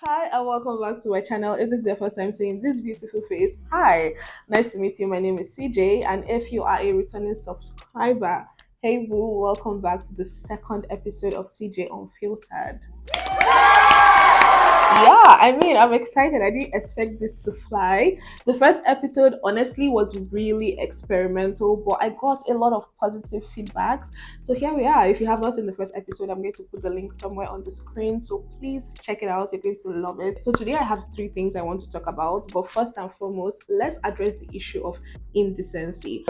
Hi and welcome back to my channel. If this is your first time seeing this beautiful face, hi, nice to meet you. My name is CJ, and if you are a returning subscriber, hey boo, welcome back to the second episode of CJ Unfiltered. Yeah, I'm excited. I didn't expect this to fly. The first episode, honestly, was really experimental, but I got a lot of positive feedbacks. So here we are. If you have not seen the first episode, I'm going to put the link somewhere on the screen. So please check it out. You're going to love it. So today I have three things I want to talk about. But first and foremost, let's address the issue of indecency.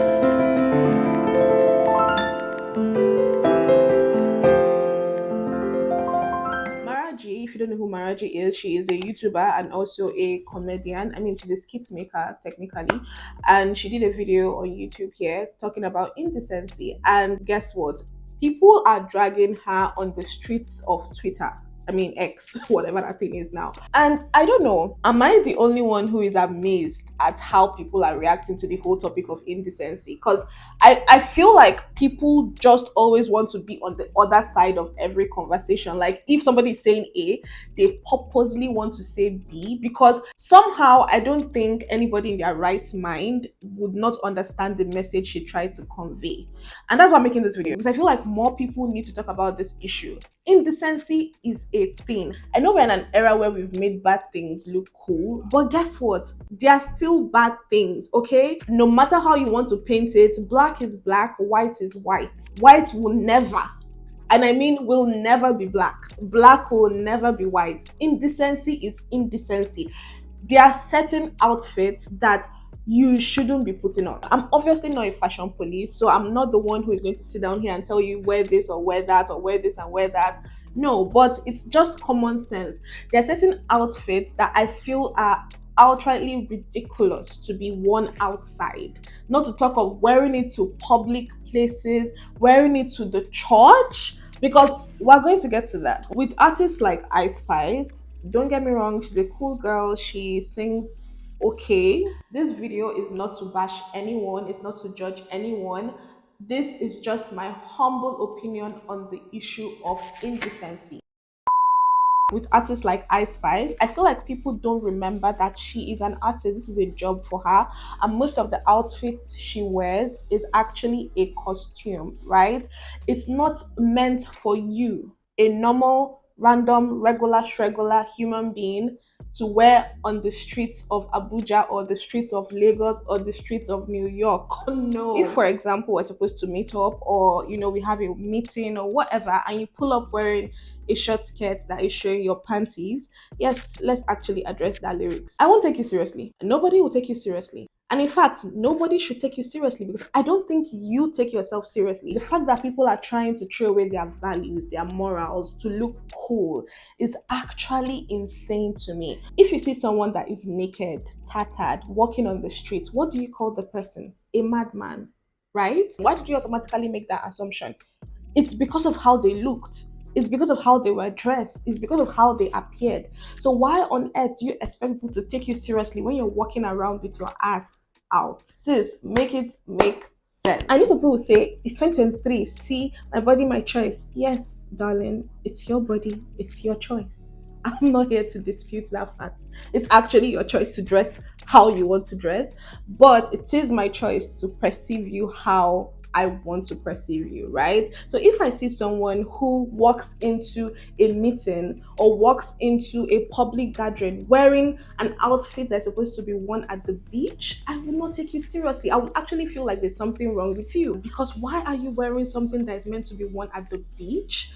Maraji, if you don't know who Maraji is, she is a YouTuber and also a comedian. She's a skit maker technically, and she did a video on YouTube here talking about indecency. And guess what? People are dragging her on the streets of Twitter. X, whatever that thing is now. And I don't know, am I the only one who is amazed at how people are reacting to the whole topic of indecency? Because I feel like people just always want to be on the other side of every conversation. Like if somebody is saying A, they purposely want to say B because somehow I don't think anybody in their right mind would not understand the message she tried to convey. And that's why I'm making this video because I feel like more people need to talk about this issue. Indecency is a thing. I know we're in an era where we've made bad things look cool, but guess what? They are still bad things, okay? No matter how you want to paint it, black is black, white is white. White will never, and will never be black. Black will never be white. Indecency is indecency. There are certain outfits that you shouldn't be putting on. I'm obviously not a fashion police, so I'm not the one who is going to sit down here and tell you wear this or wear that or wear this and wear that. No, but it's just common sense. There are certain outfits that I feel are outrightly ridiculous to be worn outside. Not to talk of wearing it to public places, wearing it to the church, because we're going to get to that. With artists like Ice Spice, don't get me wrong, she's a cool girl, she sings okay. This video is not to bash anyone, it's not to judge anyone. This is just my humble opinion on the issue of indecency. With artists like Ice Spice, I feel like people don't remember that she is an artist. This is a job for her, and most of the outfits she wears is actually a costume, right? It's not meant for you, a normal, random, regular human being, to wear on the streets of Abuja or the streets of Lagos or the streets of New York. Oh no. If, for example, we're supposed to meet up or, we have a meeting or whatever, and you pull up wearing a short skirt that is showing your panties, yes, let's actually address that lyrics. I won't take you seriously. Nobody will take you seriously. And in fact, nobody should take you seriously because I don't think you take yourself seriously. The fact that people are trying to throw away their values, their morals to look cool is actually insane to me. If you see someone that is naked, tattered, walking on the street, what do you call the person? A madman, right? Why did you automatically make that assumption? It's because of how they looked. It's because of how they were dressed. It's because of how they appeared. So why on earth do you expect people to take you seriously when you're walking around with your ass out? Sis, make it make sense. I know some people say it's 2023. See, my body, my choice. Yes, darling, it's your body, it's your choice. I'm not here to dispute that fact. It's actually your choice to dress how you want to dress, but it is my choice to perceive you how I want to perceive you, right? So if I see someone who walks into a meeting or walks into a public gathering wearing an outfit that's supposed to be worn at the beach, I will not take you seriously. I will actually feel like there's something wrong with you because why are you wearing something that is meant to be worn at the beach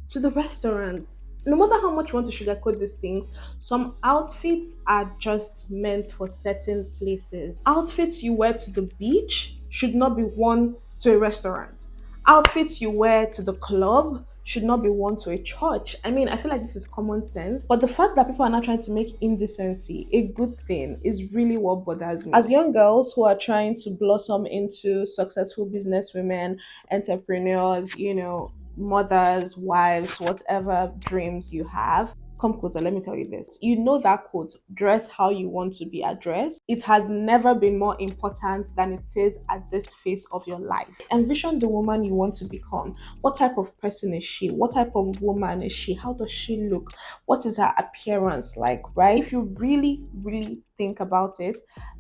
to the restaurant? No matter how much you want to sugarcoat these things, some outfits are just meant for certain places. Outfits you wear to the beach should not be worn to a restaurant. Outfits you wear to the club should not be worn to a church. I feel like this is common sense, but the fact that people are not trying to make indecency a good thing is really what bothers me. As young girls who are trying to blossom into successful businesswomen, entrepreneurs, mothers, wives, whatever dreams you have, Come closer, let me tell you this. You know that quote, dress how you want to be addressed. It has never been more important than it is at this phase of your life. Envision the woman you want to become. What type of person is she? What type of woman is she? How does she look? What is her appearance like, right? If you really, really think about it,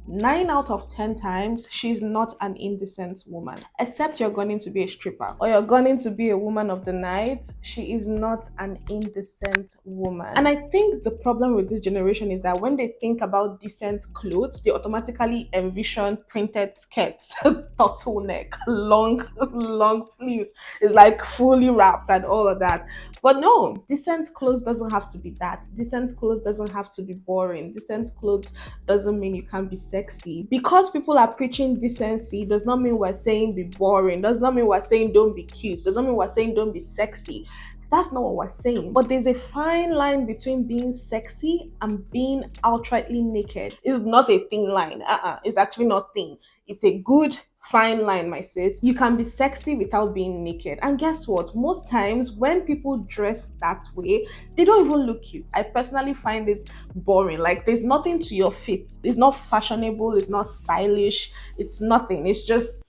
9 out of 10 times, she's not an indecent woman. Except you're going to be a stripper or you're going to be a woman of the night, she is not an indecent woman. And I think the problem with this generation is that when they think about decent clothes, they automatically envision printed skirts, turtleneck, long sleeves. It's like fully wrapped and all of that. But no, decent clothes doesn't have to be that. Decent clothes doesn't have to be boring. Decent clothes doesn't mean you can't be sexy. Because people are preaching decency does not mean we're saying be boring. Does not mean we're saying don't be cute. Does not mean we're saying don't be sexy. That's not what we're saying. But there's a fine line between being sexy and being outrightly naked. It's not a thin line. It's actually not thin. It's a good fine line, my sis. You can be sexy without being naked. And guess what? Most times when people dress that way, they don't even look cute. I personally find it boring. Like there's nothing to your fit. It's not fashionable, it's not stylish, it's nothing. It's just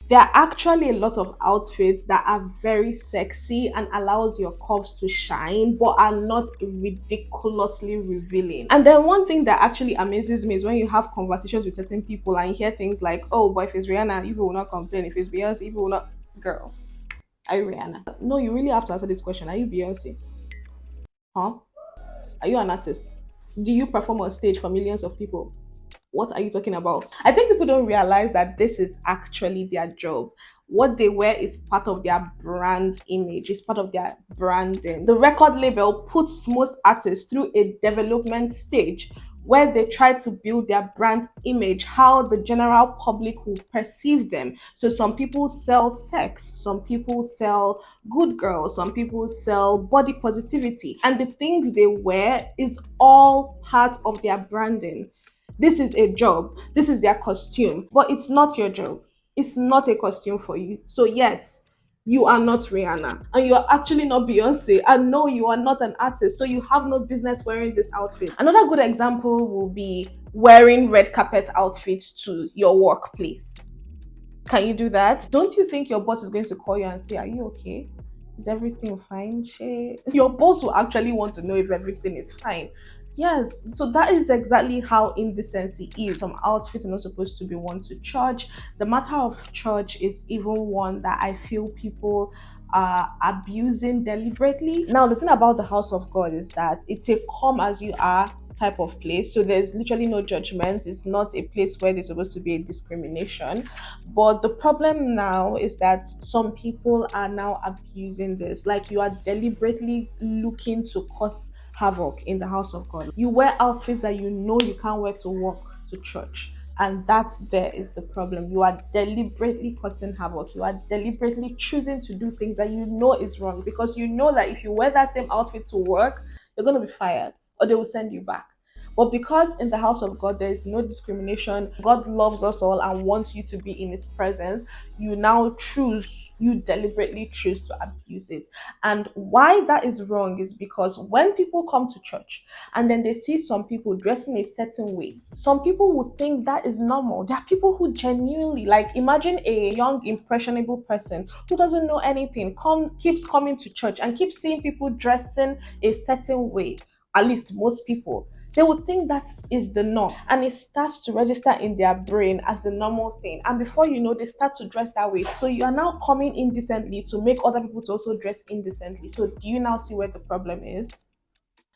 there are actually a lot of outfits that are very sexy and allows your curves to shine but are not ridiculously revealing. And then one thing that actually amazes me is when you have conversations with certain people and you hear things like, oh, but if it's Rihanna, people will not complain. If it's Beyonce, people will not. Girl, are you Rihanna? No, you really have to answer this question. Are you Beyonce? Huh? Are you an artist? Do you perform on stage for millions of people? What are you talking about? I think people don't realize that this is actually their job. What they wear is part of their brand image, it's part of their branding. The record label puts most artists through a development stage where they try to build their brand image, how the general public will perceive them. So some people sell sex, some people sell good girls, some people sell body positivity, and the things they wear is all part of their branding. This is a job, this is their costume, but it's not your job. It's not a costume for you. So yes, you are not Rihanna and you are actually not Beyonce, and no, you are not an artist, so you have no business wearing this outfit. Another good example will be wearing red carpet outfits to your workplace. Can you do that? Don't you think your boss is going to call you and say, are you okay? Is everything fine? Shay? Your boss will actually want to know if everything is fine. Yes, so that is exactly how indecency is. Some outfits are not supposed to be worn to church. The matter of church is even one that I feel people are abusing deliberately. Now, the thing about the house of God is that it's a come as you are type of place. So there's literally no judgment. It's not a place where there's supposed to be a discrimination. But the problem now is that some people are now abusing this. Like you are deliberately looking to cause havoc in the house of God. You wear outfits that you know you can't wear to work, to church. And that there is the problem. You are deliberately causing havoc. You are deliberately choosing to do things that you know is wrong because you know that if you wear that same outfit to work, you're going to be fired or they will send you back. But because in the house of God there is no discrimination, God loves us all and wants you to be in His presence, you deliberately choose to abuse it. And why that is wrong is because when people come to church and then they see some people dressing a certain way, some people would think that is normal. There are people who genuinely, like, imagine a young, impressionable person who doesn't know anything, keeps coming to church and keeps seeing people dressing a certain way, at least most people. They would think that is the norm and it starts to register in their brain as the normal thing. And before you know, they start to dress that way. So you are now coming indecently to make other people to also dress indecently. So do you now see where the problem is?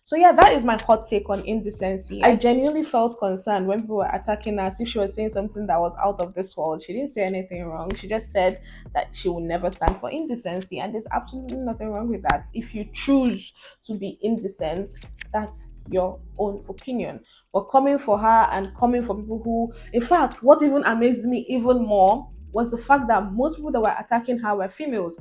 So yeah, that is my hot take on indecency. I genuinely felt concerned when people were attacking her as if she was saying something that was out of this world. She didn't say anything wrong. She just said that she will never stand for indecency, and there's absolutely nothing wrong with that. If you choose to be indecent, that's your own opinion. But coming for her and coming for people who, in fact, what even amazed me even more was the fact that most people that were attacking her were females.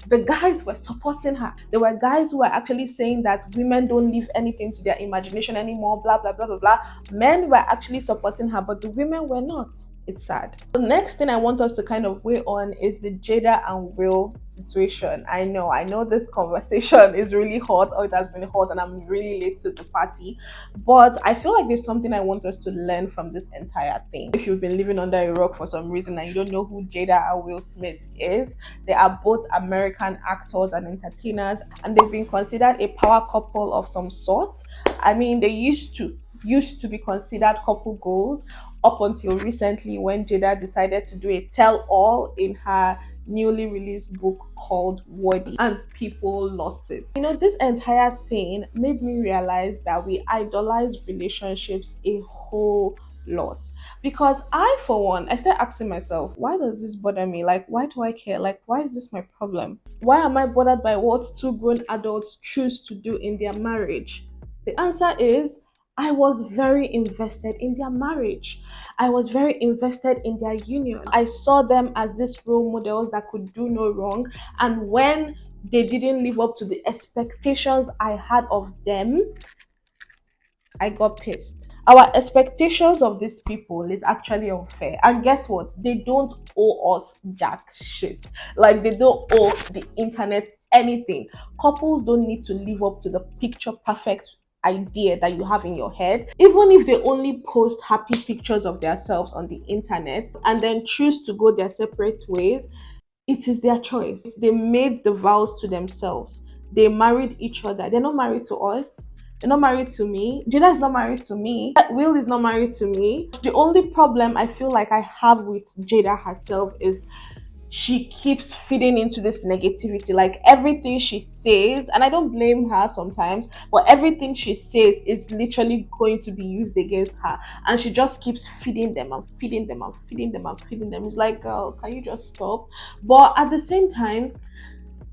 The guys were supporting her. There were guys who were actually saying that women don't leave anything to their imagination anymore, blah, blah, blah, blah, blah. Men were actually supporting her, but the women were not. It's sad. The next thing I want us to kind of weigh on is the Jada and Will situation. I know this conversation is really hot, or it has been hot, and I'm really late to the party. But I feel like there's something I want us to learn from this entire thing. If you've been living under a rock for some reason and you don't know who Jada and Will Smith is, they are both American actors and entertainers, and they've been considered a power couple of some sort. I mean, they used to be considered couple goals up until recently when Jada decided to do a tell all in her newly released book called Worthy, and people lost it. This entire thing made me realize that we idolize relationships a whole lot. Because I, for one, I started asking myself, why does this bother me? Like, why do I care? Like, why is this my problem? Why am I bothered by what two grown adults choose to do in their marriage? The answer is I was very invested in their marriage. I was very invested in their union. I saw them as these role models that could do no wrong. And when they didn't live up to the expectations I had of them, I got pissed. Our expectations of these people is actually unfair. And guess what? They don't owe us jack shit. Like, they don't owe the internet anything. Couples don't need to live up to the picture perfect idea that you have in your head. Even if they only post happy pictures of themselves on the internet and then choose to go their separate ways, it is their choice. They made the vows to themselves. They married each other. They're not married to us. They're not married to me. Jada is not married to me. Will is not married to me. The only problem I feel like I have with Jada herself is she keeps feeding into this negativity. Like, everything she says, and I don't blame her sometimes, but everything she says is literally going to be used against her, and she just keeps feeding them and feeding them and feeding them and feeding them. It's like, girl, can you just stop? But at the same time,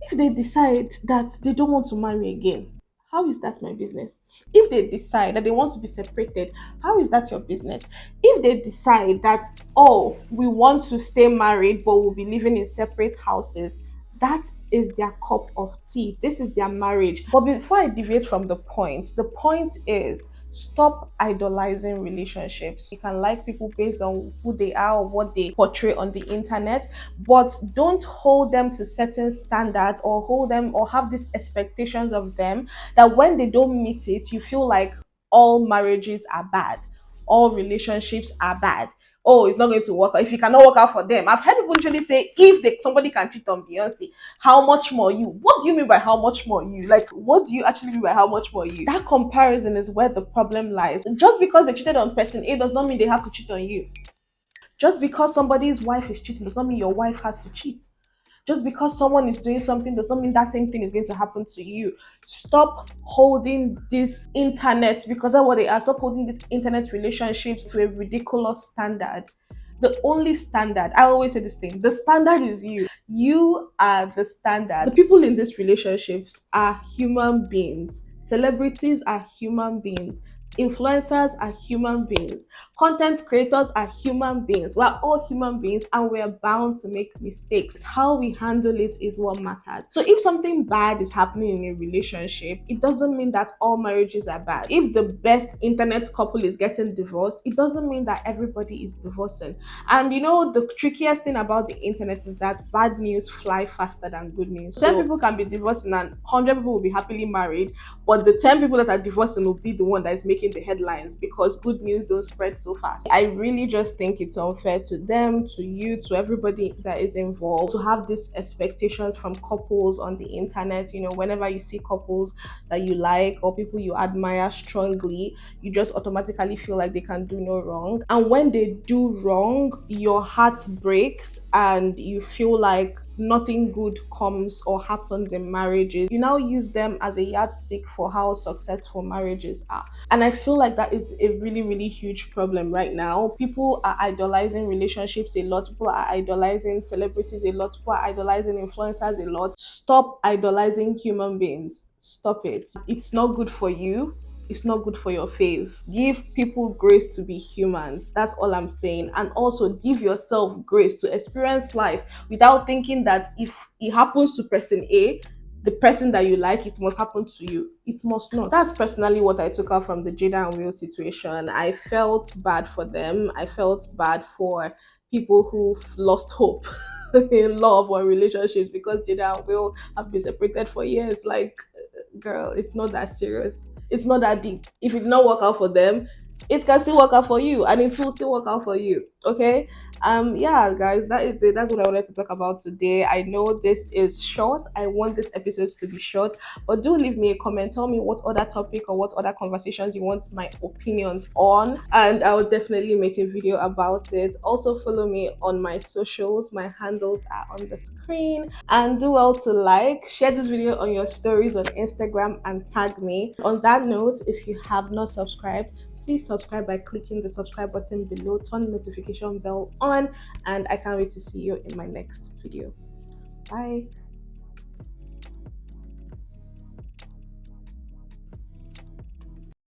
if they decide that they don't want to marry again, how is that my business? If they decide that they want to be separated, how is that your business? If they decide that, oh, we want to stay married but we'll be living in separate houses, that is their cup of tea. This is their marriage. But before I deviate from the point is, stop idolizing relationships. You can like people based on who they are or what they portray on the internet, but don't hold them to certain standards or hold them or have these expectations of them that when they don't meet it, you feel like all marriages are bad, all relationships are bad. Oh, it's not going to work out. If you cannot work out for them, I've heard people usually say, if somebody can cheat on Beyonce, how much more you? What do you mean by how much more you? Like, what do you actually mean by how much more you? That comparison is where the problem lies. Just because they cheated on person A does not mean they have to cheat on you. Just because somebody's wife is cheating does not mean your wife has to cheat. Just because someone is doing something does not mean that same thing is going to happen to you. Stop holding this internet, because that's what they are. Stop holding these internet relationships to a ridiculous standard. The only standard, I always say this thing, the standard is you. You are the standard. The people in these relationships are human beings. Celebrities are human beings. Influencers are human beings. Content creators are human beings. We're all human beings and we're bound to make mistakes. How we handle it is what matters. So if something bad is happening in a relationship, it doesn't mean that all marriages are bad. If the best internet couple is getting divorced, it doesn't mean that everybody is divorcing. And the trickiest thing about the internet is that bad news fly faster than good news. 10 people can be divorcing and 100 people will be happily married, but the 10 people that are divorcing will be the one that is making the headlines because good news don't spread so fast. I really just think it's unfair to them, to you, to everybody that is involved, to have these expectations from couples on the internet. Whenever you see couples that you like or people you admire strongly, you just automatically feel like they can do no wrong. And when they do wrong, your heart breaks and you feel like nothing good comes or happens in marriages. You now use them as a yardstick for how successful marriages are. And I feel like that is a really, really huge problem right now. People are idolizing relationships a lot. People are idolizing celebrities a lot. People are idolizing influencers a lot. Stop idolizing human beings. Stop it. It's not good for you. It's not good for your fave. Give people grace to be humans. That's all I'm saying. And also give yourself grace to experience life without thinking that if it happens to person A, the person that you like, it must happen to you. It must not. That's personally what I took out from the Jada and Will situation. I felt bad for them. I felt bad for people who lost hope in love or relationships because Jada and Will have been separated for years. Like, girl, it's not that serious. It's not that deep. If it did not work out for them, it can still work out for you, and it will still work out for you. Okay. Yeah, guys, that is it. That's what I wanted to talk about today. I know this is short. I want this episodes to be short, but do leave me a comment. Tell me what other topic or what other conversations you want my opinions on, and I will definitely make a video about it. Also, follow me on my socials. My handles are on the screen, and do well to like, share this video on your stories on Instagram, and tag me. On that note, if you have not subscribed, please subscribe by clicking the subscribe button below, turn the notification bell on, and I can't wait to see you in my next video. Bye.